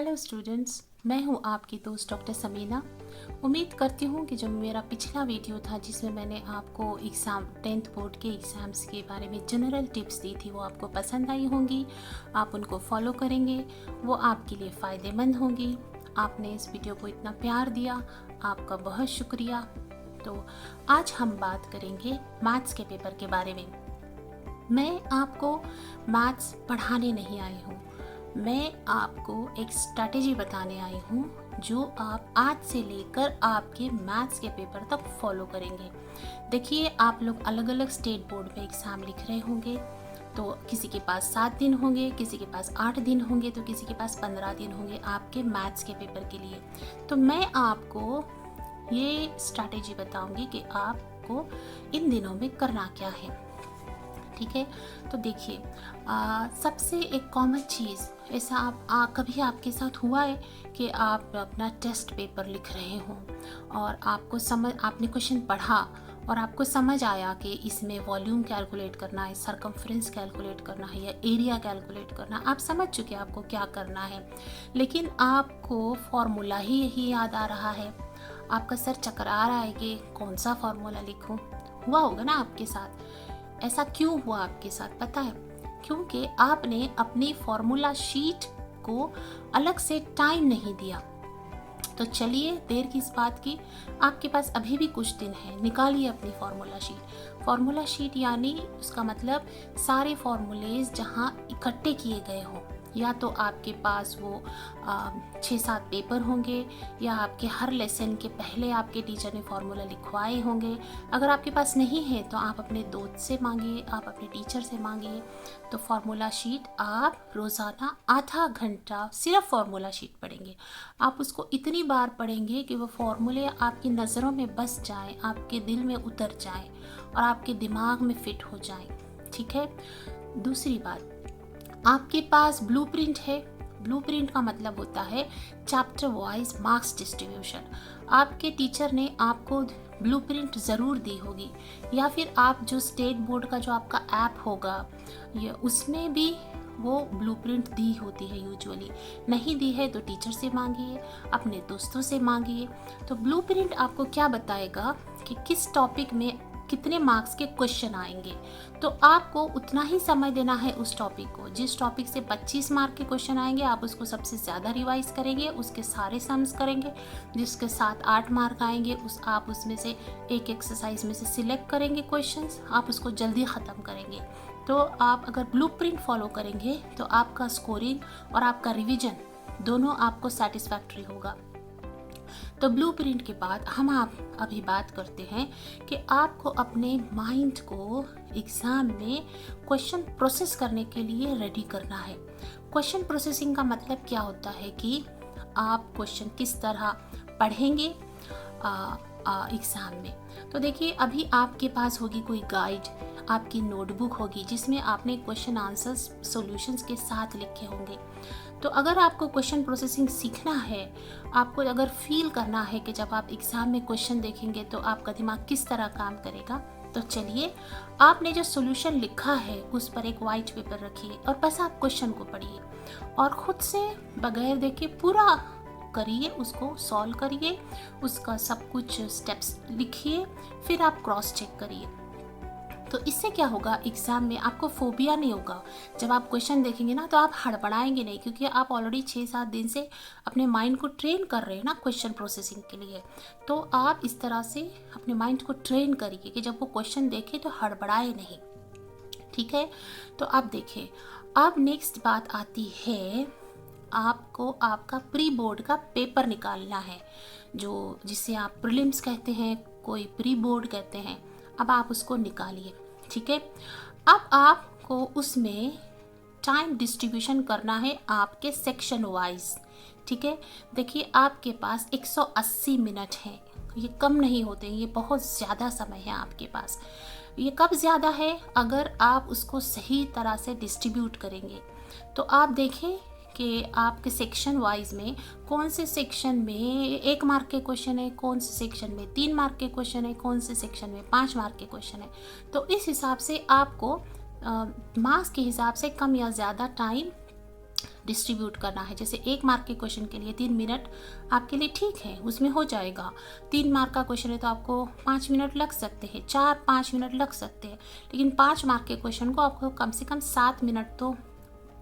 Hello students, मैं हूं आपकी दोस्त डॉक्टर समीना। उम्मीद करती हूं कि जो मेरा पिछला वीडियो था जिसमें मैंने आपको एग्ज़ाम 10th बोर्ड के एग्ज़ाम्स के बारे में जनरल टिप्स दी थी वो आपको पसंद आई होंगी। आप उनको फॉलो करेंगे, वो आपके लिए फ़ायदेमंद होंगी। आपने इस वीडियो को इतना प्यार दिया, आपका बहुत शुक्रिया। तो आज हम बात करेंगे मैथ्स के पेपर के बारे में। मैं आपको मैथ्स पढ़ाने नहीं आई हूँ, मैं आपको एक स्ट्रैटेजी बताने आई हूँ जो आप आज से लेकर आपके मैथ्स के पेपर तक फॉलो करेंगे। देखिए, आप लोग अलग अलग स्टेट बोर्ड में एग्ज़ाम लिख रहे होंगे, तो किसी के पास 7 दिन होंगे, किसी के पास 8 दिन होंगे, तो किसी के पास 15 दिन होंगे आपके मैथ्स के पेपर के लिए। तो मैं आपको ये स्ट्रैटेजी बताऊंगी कि आपको इन दिनों में करना क्या है। ठीक है, तो देखिए, सबसे एक कॉमन चीज़, ऐसा कभी आपके साथ हुआ है कि आप अपना टेस्ट पेपर लिख रहे हों और आपने क्वेश्चन पढ़ा और आपको समझ आया कि इसमें वॉल्यूम कैलकुलेट करना है, सरकमफ्रेंस कैलकुलेट करना है या एरिया कैलकुलेट करना है, आप समझ चुके हैं आपको क्या करना है, लेकिन आपको फॉर्मूला ही यही याद आ रहा है। आपका सर चकरा रहा है कि कौन सा फॉर्मूला लिखूं। हुआ होगा ना आपके साथ। ऐसा क्यों हुआ आपके साथ पता है? क्योंकि आपने अपनी फॉर्मूला शीट को अलग से टाइम नहीं दिया। तो चलिए, देर किस बात की, आपके पास अभी भी कुछ दिन है, निकालिए अपनी फॉर्मूला शीट। फॉर्मूला शीट यानी उसका मतलब सारे फॉर्मूलेज जहाँ इकट्ठे किए गए हों, या तो आपके पास वो 6-7 पेपर होंगे, या आपके हर लेसन के पहले आपके टीचर ने फार्मूला लिखवाए होंगे। अगर आपके पास नहीं है तो आप अपने दोस्त से मांगिए, आप अपने टीचर से मांगिए। तो फार्मूला शीट आप रोज़ाना आधा घंटा सिर्फ फार्मूला शीट पढ़ेंगे। आप उसको इतनी बार पढ़ेंगे कि वो फार्मूले आपकी नज़रों में बस जाएं, आपके दिल में उतर जाएं और आपके दिमाग में फिट हो जाएं। ठीक है। दूसरी बात, आपके पास ब्लूप्रिंट है। ब्लूप्रिंट का मतलब होता है चैप्टर वाइज मार्क्स डिस्ट्रीब्यूशन। आपके टीचर ने आपको ब्लूप्रिंट ज़रूर दी होगी, या फिर आप जो स्टेट बोर्ड का जो आपका ऐप होगा ये उसमें भी वो ब्लूप्रिंट दी होती है यूजुअली। नहीं दी है तो टीचर से मांगिए, अपने दोस्तों से मांगिए। तो ब्लूप्रिंट आपको क्या बताएगा कि किस टॉपिक में कितने मार्क्स के क्वेश्चन आएंगे। तो आपको उतना ही समय देना है उस टॉपिक को। जिस टॉपिक से 25 मार्क के क्वेश्चन आएंगे आप उसको सबसे ज़्यादा रिवाइज करेंगे, उसके सारे सम्स करेंगे। जिसके 7-8 मार्क आएंगे आप उसमें से एक एक्सरसाइज में से सिलेक्ट करेंगे क्वेश्चंस, आप उसको जल्दी ख़त्म करेंगे। तो आप अगर ब्लूप्रिंट फॉलो करेंगे तो आपका स्कोरिंग और आपका रिविजन दोनों आपको सेटिस्फैक्ट्री होगा। तो ब्लूप्रिंट के बाद हम आप अभी बात करते हैं कि आपको अपने माइंड को एग्ज़ाम में क्वेश्चन प्रोसेस करने के लिए रेडी करना है। क्वेश्चन प्रोसेसिंग का मतलब क्या होता है कि आप क्वेश्चन किस तरह पढ़ेंगे एग्ज़ाम में। तो देखिए, अभी आपके पास होगी कोई गाइड, आपकी नोटबुक होगी जिसमें आपने क्वेश्चन आंसर्स सॉल्यूशंस के साथ लिखे होंगे। तो अगर आपको क्वेश्चन प्रोसेसिंग सीखना है, आपको अगर फील करना है कि जब आप एग्ज़ाम में क्वेश्चन देखेंगे तो आपका दिमाग किस तरह काम करेगा, तो चलिए, आपने जो सॉल्यूशन लिखा है उस पर एक वाइट पेपर रखिए और बस आप क्वेश्चन को पढ़िए और ख़ुद से बगैर देखे पूरा करिए, उसको सॉल्व करिए, उसका सब कुछ स्टेप्स लिखिए, फिर आप क्रॉस चेक करिए। तो इससे क्या होगा, एग्ज़ाम में आपको फोबिया नहीं होगा। जब आप क्वेश्चन देखेंगे ना तो आप हड़बड़ाएंगे नहीं, क्योंकि आप ऑलरेडी 6-7 दिन से अपने माइंड को ट्रेन कर रहे हैं ना क्वेश्चन प्रोसेसिंग के लिए। तो आप इस तरह से अपने माइंड को ट्रेन करिए कि जब वो क्वेश्चन देखे तो हड़बड़ाए नहीं। ठीक है। तो आप देखिए, अब नेक्स्ट बात आती है, आपको आपका प्री बोर्ड का पेपर निकालना है, जिसे आप प्रीलिम्स कहते हैं, कोई प्री बोर्ड कहते हैं। अब आप उसको निकालिए। ठीक है। अब आपको उसमें टाइम डिस्ट्रीब्यूशन करना है आपके सेक्शन वाइज। ठीक है। देखिए, आपके पास 180 मिनट है, ये कम नहीं होते, ये बहुत ज़्यादा समय है आपके पास। ये कब ज़्यादा है? अगर आप उसको सही तरह से डिस्ट्रीब्यूट करेंगे। तो आप देखें कि आपके सेक्शन वाइज में कौन से सेक्शन में 1 मार्क के क्वेश्चन है, कौन से सेक्शन में 3 मार्क के क्वेश्चन है, कौन से सेक्शन में 5 मार्क के क्वेश्चन है। तो इस हिसाब से आपको मार्क्स के हिसाब से कम या ज़्यादा टाइम डिस्ट्रीब्यूट करना है। जैसे 1 मार्क के क्वेश्चन के लिए 3 मिनट आपके लिए ठीक है, उसमें हो जाएगा। 3 मार्क का क्वेश्चन है तो आपको 5 मिनट लग सकते हैं, 4-5 मिनट लग सकते हैं, लेकिन 5 मार्क के क्वेश्चन को आपको कम से कम 7 मिनट तो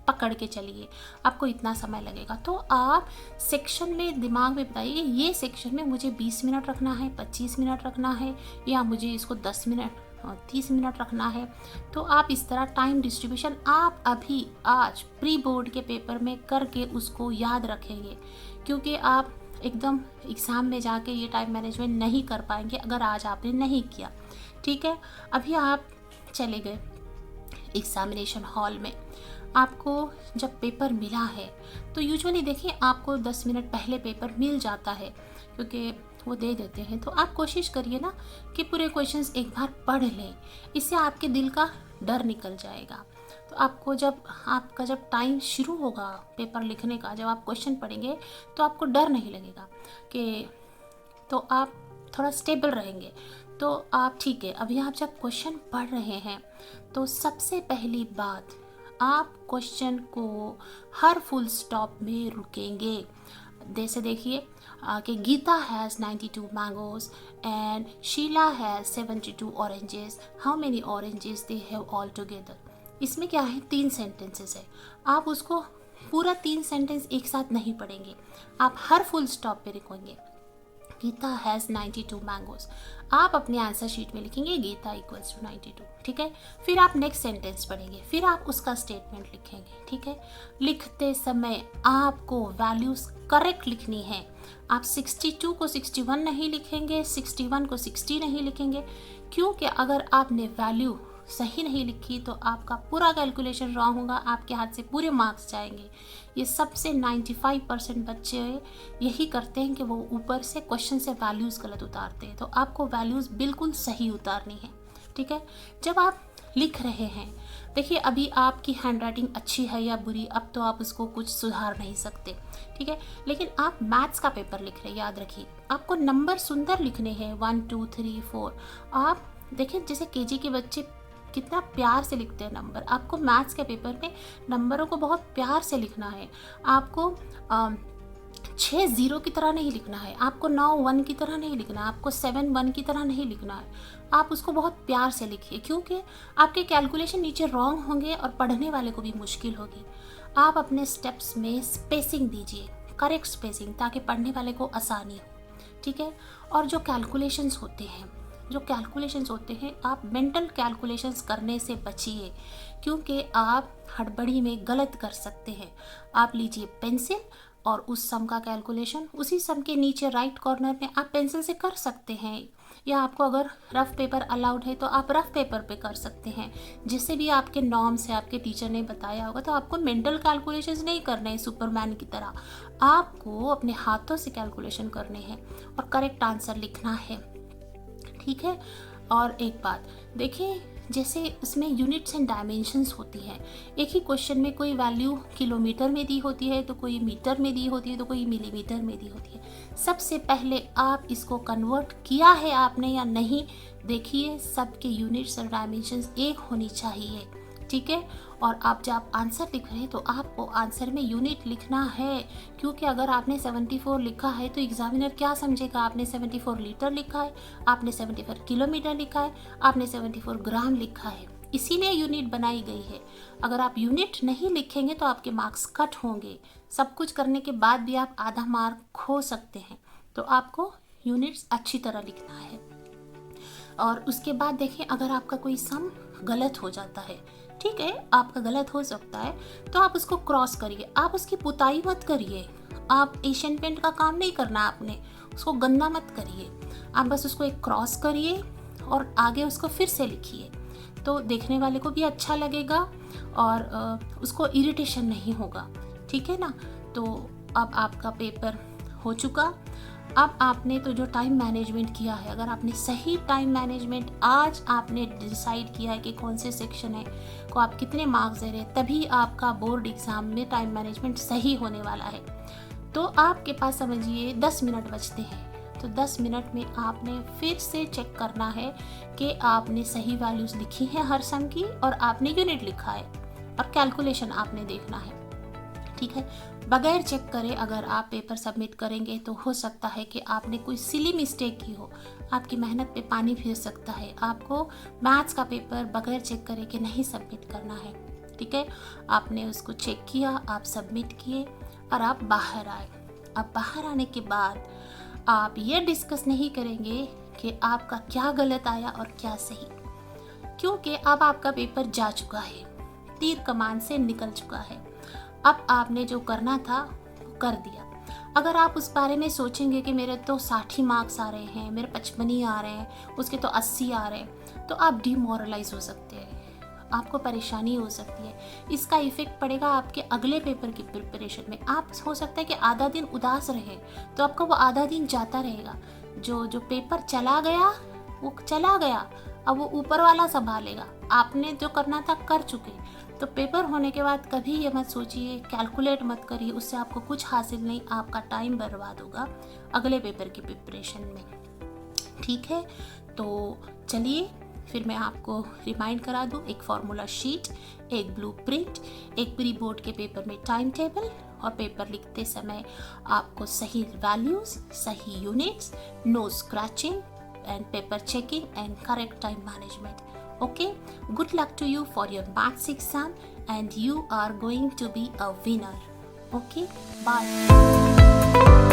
पकड़ के चलिए, आपको इतना समय लगेगा। तो आप सेक्शन में दिमाग में बताइए, ये सेक्शन में मुझे 20 मिनट रखना है, 25 मिनट रखना है, या मुझे इसको 10 मिनट 30 मिनट रखना है। तो आप इस तरह टाइम डिस्ट्रीब्यूशन आप अभी आज प्री बोर्ड के पेपर में करके उसको याद रखेंगे, क्योंकि आप एकदम एग्ज़ाम में जाके ये टाइम मैनेजमेंट नहीं कर पाएंगे अगर आज आपने नहीं किया। ठीक है, अभी आप चले गए एग्ज़ामिनेशन हॉल में, आपको जब पेपर मिला है तो यूजुअली देखिए आपको 10 मिनट पहले पेपर मिल जाता है, क्योंकि वो दे देते हैं। तो आप कोशिश करिए ना कि पूरे क्वेश्चंस एक बार पढ़ लें, इससे आपके दिल का डर निकल जाएगा। तो आपको आपका जब टाइम शुरू होगा पेपर लिखने का, जब आप क्वेश्चन पढ़ेंगे तो आपको डर नहीं लगेगा कि, तो आप थोड़ा स्टेबल रहेंगे। तो आप ठीक है, अभी आप जब क्वेश्चन पढ़ रहे हैं तो सबसे पहली बात, आप क्वेश्चन को हर फुल स्टॉप में रुकेंगे। जैसे देखिए कि Geeta has 92 mangoes and Sheela has 72 oranges, how many oranges they have all together. इसमें क्या है, 3 सेंटेंसेस है। आप उसको पूरा 3 सेंटेंस एक साथ नहीं पढ़ेंगे, आप हर फुल स्टॉप पे रुकेंगे। गीता हैज़ 92 मैंगोज, आप अपने आंसर शीट में लिखेंगे गीता इक्वल्स टू 92। ठीक है, फिर आप नेक्स्ट सेंटेंस पढ़ेंगे, फिर आप उसका स्टेटमेंट लिखेंगे। ठीक है, लिखते समय आपको वैल्यूज़ करेक्ट लिखनी है। आप 62 को 61 नहीं लिखेंगे, 61 को 60 नहीं लिखेंगे, क्योंकि अगर आपने वैल्यू सही नहीं लिखी तो आपका पूरा कैलकुलेशन रॉन्ग होगा, आपके हाथ से पूरे मार्क्स जाएंगे। ये सबसे 95% बच्चे यही करते हैं कि वो ऊपर से क्वेश्चन से वैल्यूज़ गलत उतारते हैं। तो आपको वैल्यूज़ बिल्कुल सही उतारनी है। ठीक है, जब आप लिख रहे हैं, देखिए अभी आपकी हैंडराइटिंग अच्छी है या बुरी, अब तो आप उसको कुछ सुधार नहीं सकते। ठीक है, लेकिन आप मैथ्स का पेपर लिख रहे हैं, याद रखिए आपको नंबर सुंदर लिखने हैं, 1 2 3 4। आप देखिए जैसे केजी के बच्चे कितना प्यार से लिखते हैं नंबर, आपको मैथ्स के पेपर में नंबरों को बहुत प्यार से लिखना है। आपको 6 0 की तरह नहीं लिखना है, आपको 9 1 की तरह नहीं लिखना है, आपको 7 1 की तरह नहीं लिखना है। आप उसको बहुत प्यार से लिखिए, क्योंकि आपके कैलकुलेशन नीचे रॉन्ग होंगे और पढ़ने वाले को भी मुश्किल होगी। आप अपने स्टेप्स में स्पेसिंग दीजिए, करेक्ट स्पेसिंग, ताकि पढ़ने वाले को आसानी हो। ठीक है, और जो कैलकुलेशंस होते हैं आप मेंटल कैलकुलेशंस करने से बचिए, क्योंकि आप हड़बड़ी में गलत कर सकते हैं। आप लीजिए पेंसिल और उस सम का कैलकुलेशन उसी सम के नीचे राइट कॉर्नर में आप पेंसिल से कर सकते हैं, या आपको अगर रफ पेपर अलाउड है तो आप रफ पेपर पे कर सकते हैं। जिससे भी आपके नॉर्म्स है, आपके टीचर ने बताया होगा, तो आपको मेंटल कैलकुलेशंस नहीं करने हैं सुपरमैन की तरह, आपको अपने हाथों से कैलकुलेशन करने हैं और करेक्ट आंसर लिखना है। ठीक है, और एक बात देखिए, जैसे इसमें यूनिट्स एंड डायमेंशंस होती हैं। एक ही क्वेश्चन में कोई वैल्यू किलोमीटर में दी होती है, तो कोई मीटर में दी होती है, तो कोई मिलीमीटर में दी होती है। सबसे पहले आप इसको कन्वर्ट किया है आपने या नहीं, देखिए सबके यूनिट्स और डायमेंशंस एक होनी चाहिए। ठीक है, और आप जब आंसर लिख रहे हैं तो आपको आंसर में यूनिट लिखना है, क्योंकि अगर आपने 74 लिखा है तो एग्जामिनर क्या समझेगा, आपने 74 लीटर लिखा है, आपने 74 किलोमीटर लिखा है, आपने 74 ग्राम लिखा है। इसीलिए यूनिट बनाई गई है। अगर आप यूनिट नहीं लिखेंगे तो आपके मार्क्स कट होंगे। सब कुछ करने के बाद भी आप आधा मार्क खो सकते हैं। तो आपको यूनिट्स अच्छी तरह लिखना है। और उसके बाद देखिए, अगर आपका कोई सम गलत हो जाता है, ठीक है, आपका गलत हो सकता है, तो आप उसको क्रॉस करिए, आप उसकी पुताई मत करिए। आप एशियन पेंट का काम नहीं करना, आपने उसको गंदा मत करिए, आप बस उसको एक क्रॉस करिए और आगे उसको फिर से लिखिए, तो देखने वाले को भी अच्छा लगेगा और उसको इरिटेशन नहीं होगा। ठीक है ना, तो अब आपका पेपर हो चुका। अब आपने तो जो टाइम मैनेजमेंट किया है, अगर आपने सही टाइम मैनेजमेंट आज आपने डिसाइड किया है कि कौन से सेक्शन है को आप कितने मार्क्स दे रहे हैं, तभी आपका बोर्ड एग्ज़ाम में टाइम मैनेजमेंट सही होने वाला है। तो आपके पास समझिए 10 मिनट बचते हैं, तो 10 मिनट में आपने फिर से चेक करना है कि आपने सही वैल्यूज़ लिखी हैं हर सम की, और आपने यूनिट लिखा है, और कैलकुलेशन आपने देखना है। ठीक है। बगैर चेक करे अगर आप पेपर सबमिट करेंगे तो हो सकता है कि आपने कोई सिली मिस्टेक की हो, आपकी मेहनत पे पानी फिर सकता है। आपको मैथ्स का पेपर बगैर चेक करे कि नहीं सबमिट करना है, ठीक है। आपने उसको चेक किया, आप सबमिट किए और आप बाहर आए। अब बाहर आने के बाद आप ये डिस्कस नहीं करेंगे कि आपका क्या गलत आया और क्या सही, क्योंकि अब आपका पेपर जा चुका है, तीर कमान से निकल चुका है। अब आपने जो करना था वो कर दिया। अगर आप उस बारे में सोचेंगे कि मेरे तो 60 मार्क्स आ रहे हैं, मेरे 55 ही आ रहे हैं, उसके तो 80 आ रहे हैं, तो आप डिमोरलाइज हो सकते हैं, आपको परेशानी हो सकती है। इसका इफेक्ट पड़ेगा आपके अगले पेपर की प्रिपरेशन में। आप हो सकता है कि आधा दिन उदास रहे तो आपका वो आधा दिन जाता रहेगा। जो पेपर चला गया वो चला गया, अब वो ऊपर वाला संभालेगा। आपने जो करना था कर चुके। तो पेपर होने के बाद कभी ये मत सोचिए, कैलकुलेट मत करिए, उससे आपको कुछ हासिल नहीं, आपका टाइम बर्बाद होगा अगले पेपर की प्रिपरेशन में, ठीक है। तो चलिए फिर मैं आपको रिमाइंड करा दूँ, एक फार्मूला शीट, एक ब्लूप्रिंट, एक प्री बोर्ड के पेपर में टाइम टेबल, और पेपर लिखते समय आपको सही वैल्यूज, सही units, no scratching and paper checking and correct time management. Okay, good luck to you for your maths exam and you are going to be a winner. Okay, bye.